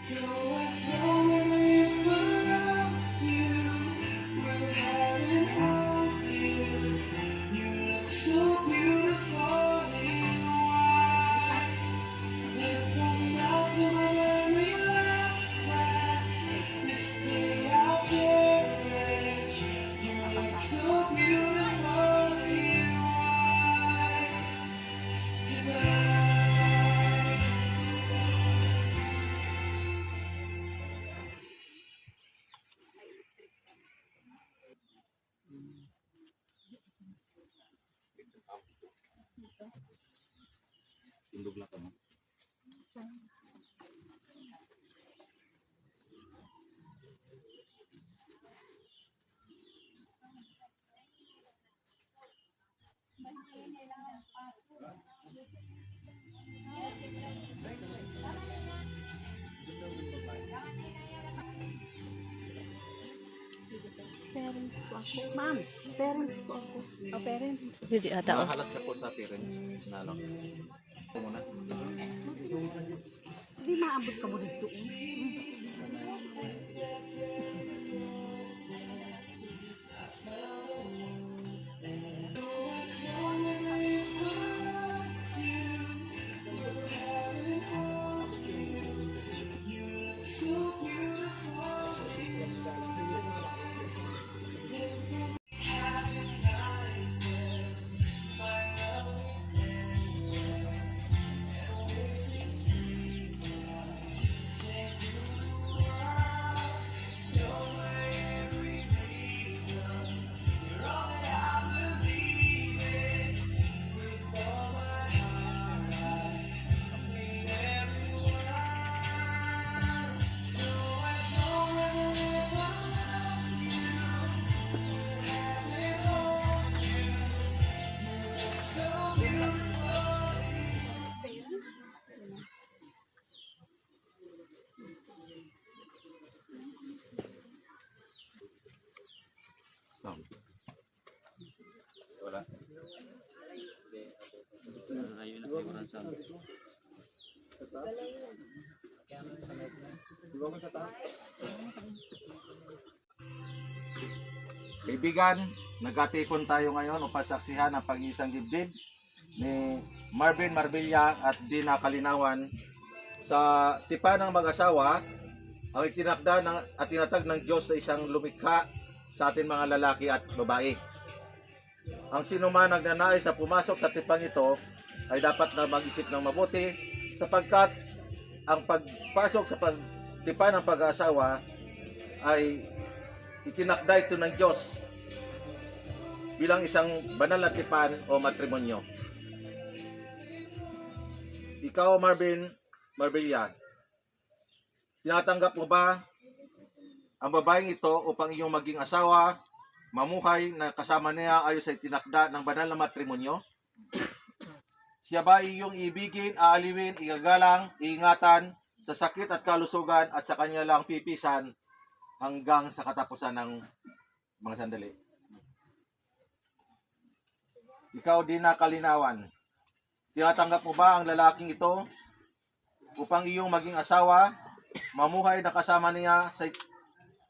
So as long as I live for love, you will have and hold you. You look so beautiful in white. Live from now to my very last breath. This day I'll cherish. You look so beautiful in white tonight. Tindog lang kamo. Parents po ako. Ma'am, parents po ako. O, parents. Hindi ata oh. Nakahalat ka po sa parents na ano. Ito muna. Hindi maabot ka mo dito. Sound. Wala. Ayun na yung orang sound. Kaibigan, nagkatipon tayo ngayon upang saksihan ang pag-iisang dibdib ni Marvin Marbella at Dina Kalinawan sa tipan ng mag-asawa ang itinakda at tinatag ng Diyos sa isang lumikha sa ating mga lalaki at babae. Ang sinuman nagnanais sa pumasok sa tipang ito ay dapat na mag-isip ng mabuti sapagkat ang pagpasok sa tipan ng pag-asawa ay itinakda ito ng Diyos bilang isang banal na tipan o matrimonyo. Ikaw, Marvin Marbella, tinatanggap mo ba ang babaeng ito upang iyong maging asawa, mamuhay na kasama niya ayon sa itinakda ng banal na matrimonyo? Siya ba iyong ibigin, aaliwin, igagalang, iingatan sa sakit at kalusugan at sa kanya lang pipisan hanggang sa katapusan ng mga sandali? Ikaw, Dina Kalinawan, tinatanggap mo ba ang lalaking ito upang iyong maging asawa, mamuhay na kasama niya sa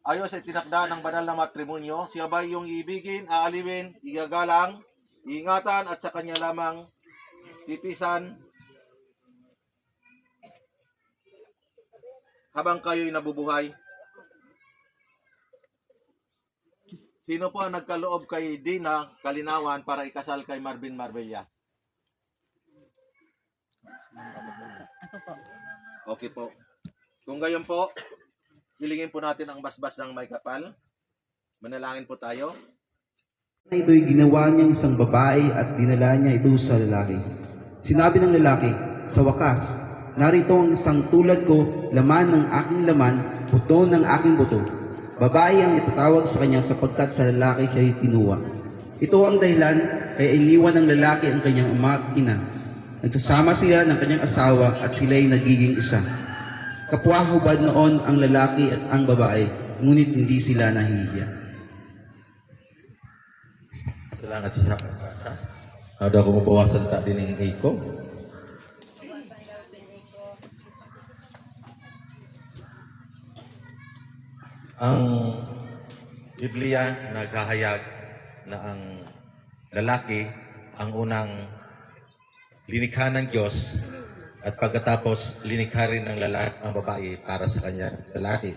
ayon sa itinakda ng banal na matrimonyo? Siya ba iyong ibigin, aaliwin, igagalang, iingatan at sa kanya lamang pipisan habang kayo'y nabubuhay? Sino po ang nagkaloob kay Dina Kalinawan para ikasal kay Marvin Marbella? Ako po. Okay po. Kung gayon po, hilingin po natin ang basbas ng may kapal. Manalangin po tayo. Ito'y ginawa niyang isang babae at dinala niya ito sa lalaki. Sinabi ng lalaki, sa wakas, narito ang isang tulad ko, laman ng aking laman, buto ng aking buto. Babae ang itatawag sa kanya sapagkat sa lalaki siya'y tinuwa. Ito ang dahilan kaya iniwan ng lalaki ang kanyang ama at ina. Nagsasama sila ng kanyang asawa at sila'y nagiging isa. Kapwa-hubad noon ang lalaki at ang babae, ngunit hindi sila nahihiya. Salamat siya. Ada ko mabawasan tak din ng iko. Ang Biblia naghahayag na ang lalaki ang unang linikha ng Diyos at pagkatapos linikha rin ng lalaki ang babae para sa kanya lalaki.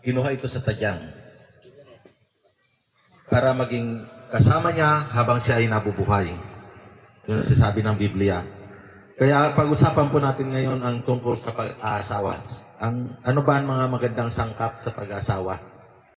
Kinuha ito sa tadyang para maging kasama niya habang siya ay nabubuhay. Yun ang sinasabi ng Biblia. Kaya pag-usapan po natin ngayon ang tungkol sa pag-aasawa. Ano ba ang mga magandang sangkap sa pag-aasawa?